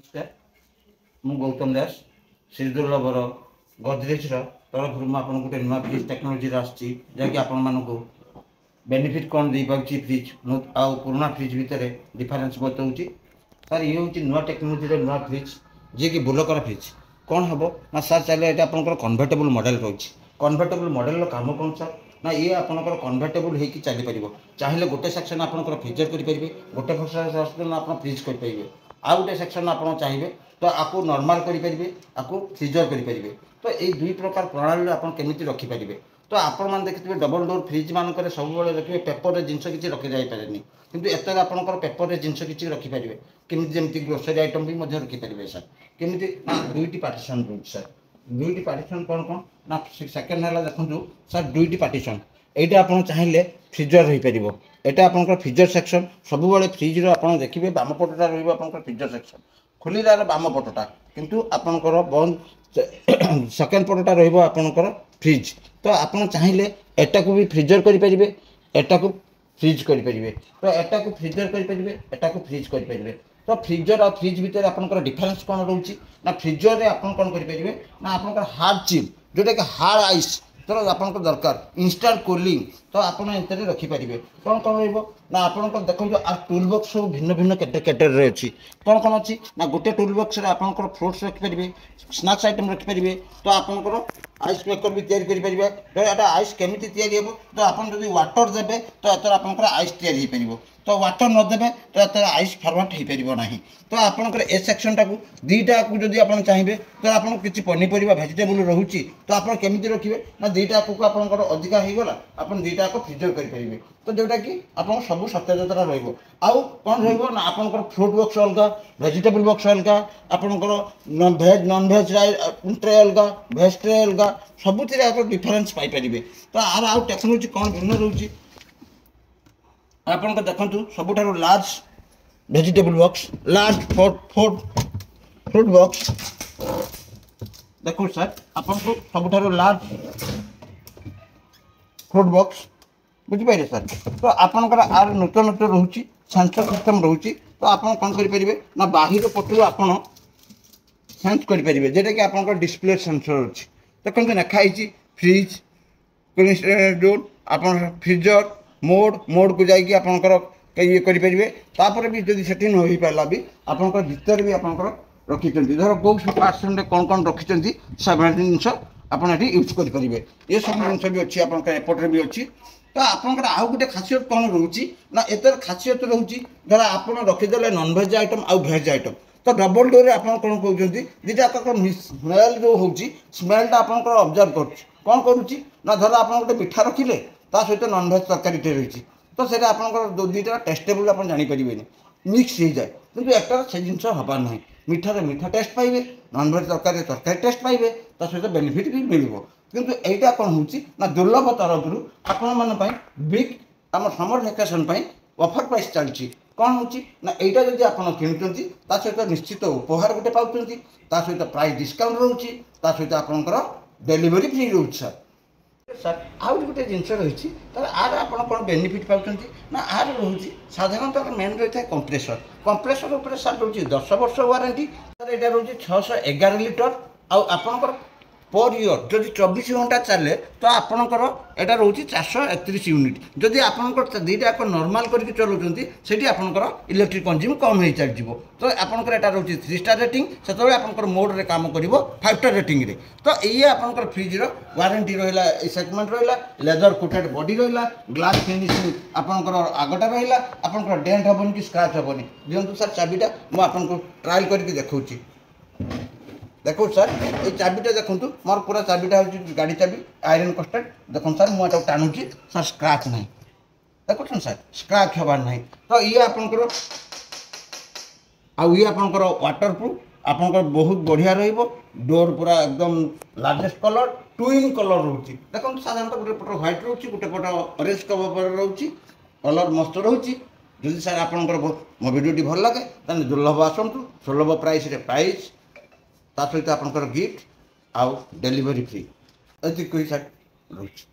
नमस्कार मु गौतम दास श्री दुर्लभर गजरेज तरफ आपको गोटे नुआ फ्रिज टेक्नोलोजी आसकि आपण मानक बेनिफिट कौन दे पार्टी फ्रिज आउ पुराना फ्रिज भितर डिफरेन्स बताऊँ सर ये हूँ नुआ टेक्नोलोजी नुआ फ्रिज जी कि बुलकर फ्रिज कौन हम ना सर चलिए ये आप कन्वर्टेबल मॉडल रही कन्वर्टेबल मॉडल काम कौन सर ना ये आपंकर कन्वर्टेबल होकर चलीपर चाहिए गोटे सेक्शन आप फ्रिजर करेंगे गोटे सेक्शन आप फ्रिज करेंगे आउ गोटे सेक्शन आप चाहिए तो आपको नॉर्मल करेंगे आपको फ्रिजर करेंगे तो ये दुई प्रकार प्रणाली आप केमी रखिपारे तो आपण मैंने देखिए डबल डोर फ्रिज मानक सब देखिए पेपर जिनस किसी रखी जापरेनि किंतु एतर आपंकर पेपर जिनस किसी रखिपारे केमी जमी ग्रोसरी आइटम भी रखिपारे सर केमी दुईटी पार्टीशन रोचे सर दुईटी पार्टीशन कौन कौन ना सेकेंड है देखो सर दुईटी पार्टीशन यहाँ आप चाहिए फ्रिजर हो पार यहाँ आप फ्रिजर सेक्शन सब फ्रिज आप देखिए बाम पटटा रहा फ्रिजर सेक्शन खोलिदार बाम पटटा किंतु आपंकर बंद सेकेंड पटटा रहा फ्रिज तो आप चाहिए एटा को भी फ्रिजर करेंगे एटा को फ्रिज करेंगे तो एटा को फ्रिजर करेंगे एटा को फ्रिज करेंगे तो फ्रिजर और फ्रिज भितर आपंकर डिफरेन्स कौन रोचे ना फ्रिजर रे आप कौन करेंगे ना आपंकर हार्ड चिल जोटा कि हार्ड आइस तो आपको दरकार इंस्टांट कूलिंग तो आप रखिपारे कौन कौन ना आप देखो आ टूल बॉक्स सब भिन्न भिन्न कैटेगरी अच्छी कौन कौन अच्छी ना गोटे टूल बॉक्स आपंकर फ्रूट्स रखिपारे स्नैक्स आइटम रखिपारे तो आपंकर आइस मेकर भी तैयारी करेंगे तो यहाँ आइस केमी तैयारी तो आप वाटर देते तो ये आपंकर आइस तैयारी हो तो वाटर नदेवे तो ये आइस फॉर्मेट हो पार ना तो आपंकर ए सेक्शनटा को दीटा को जब आप चाहिए तो आप किसी पनीपरिया भेजिटेबल रोचे तो आप केमी रखिए ना दीटा को आपंकर अधिका होगला आप दीटा को फ्रिजर करेंगे तो जोटा कि आप सब सतेजता रहा कौन रहा आपंकर फ्रूट बॉक्स अलग भेजिटेबल बॉक्स अलग आपंकर भेज नॉन भेज ट्रे अलग भेज ट्रे अलग सबुति आप डिफरेन्स पाइपर तो आर आउ टेक्नोलोजी कौन भिन्न रोचे आप देखु सबुठ large vegetable box large fruit box देखो सर आपको सबुठ लार्ज फ्रूट बॉक्स बुझिपारे सर तो आपंकर आर नूतन रोचे सेंसर सिस्टम रोचे तो आप कौन करेंगे ना बाहर पटू आप सेंस करेंगे जेटा कि आप डिस्प्ले सेंसर अच्छी देखो लिखाई फ्रिज डोर आप फ्रिजर मोड को जाकि आपंकर ये करेंगे तापर भी जब से न हो पारा भी आपंकर भितर भी आपंकर रखी धर कौ पार्सन कौन कौन रखी सब जिनस आप यूज करेंगे ये सब जिन भी अच्छी आपटे भी अच्छी तो आपंकर आउ गोटे खासियत कौन रोचे ना एतर खासियत रोचे धर आप रखीदे नॉन भेज आइटम आउ भेज आइटम तो डबल डोर आप कौन कहते दुटा स्मेल जो हो स्मेलटा आपंकर ऑब्जर्व कौन करुच्ची ना धर आप गोटे मिठा रखिले ता सहित नॉन भेज तरकारी रही तो से आपंकर दुईटा टेस्टेबल आप जानीपारे मिक्स हो जाए किंतु एकटार से जिन हबार ना मिठार मीठा टेस्ट पाइबे नॉन भेज तरकारी टेस्ट पाइबे ता सहित बेनिफिट भी मिल किंतु एटा कौन हो दुर्लभ तरफ आपण बिग आम समर वेकेशन ऑफर प्राइस चलती कौन हो यहाँ जब आप किणुंट सहित निश्चित उपहार गोटे पाँच सहित प्राइस डिस्काउंट रोचे सहित आपंकर डेलीवरी फ्री रोचे सर सर आउ गोटे जिनस रही आर आप कौन बेनिफिट पाँच ना आर रोचे साधारणतः मेन रही है कंप्रेसर कंप्रेसर उपर सर रोचे 10 वर्ष वारंटी सर यहाँ रोचे 611 लिटर आउ पर इयर जब 24 घंटा चले तो आपणकर यहाँ रोचे 431 यूनिट जदि आपंकर दुईटा नॉर्मल करके चलाउछन्ती सेठी आपंकर इलेक्ट्रिक कंज्यूम कम हो चल तो आपंकर यहाँ रोचे 3 स्टार रेटिंग से आपंकर मोड रे काम कर 5 स्टार रेटिंग रे तो ये आपंकर फ्रिज वारंटी रहा सेगमेंट रहा लेदर कोटेड बॉडी रहा ग्लास फिनिशिंग आपंकर आगटा रहा आपंकर डेंट हेनी कि स्क्रैच हेनी दिंतु सर चाबीटा मुझे ट्रायल करके देखा देखो सर ये चाबीटा देखो मोर पूरा चाबीटा हूँ गाड़ी चाबी आयरन कस्टेड देखो सर मुझे टाणुची सर स्क्रैच ना देखो सर स्क्रैच हबार ना तो ये आपंकर आउ ये आपंकर वाटर प्रूफ आपंकर बहुत बढ़िया डोर पूरा एकदम लार्जेस्ट कलर ट्विन कलर रोचे देखो साधारणतः गोटे पट व्हाइट रोचे गोटे पट ऑरेंज कलर रोचे कलर मस्त रोचे जदि सर आपंकर मो भिडियोटी भल लगे ताने दुर्लभ आसतु सुलभ प्राइस प्राइस सहित आपंकर गिफ्ट आउ डेलीवरी फ्री ये सर रोचे।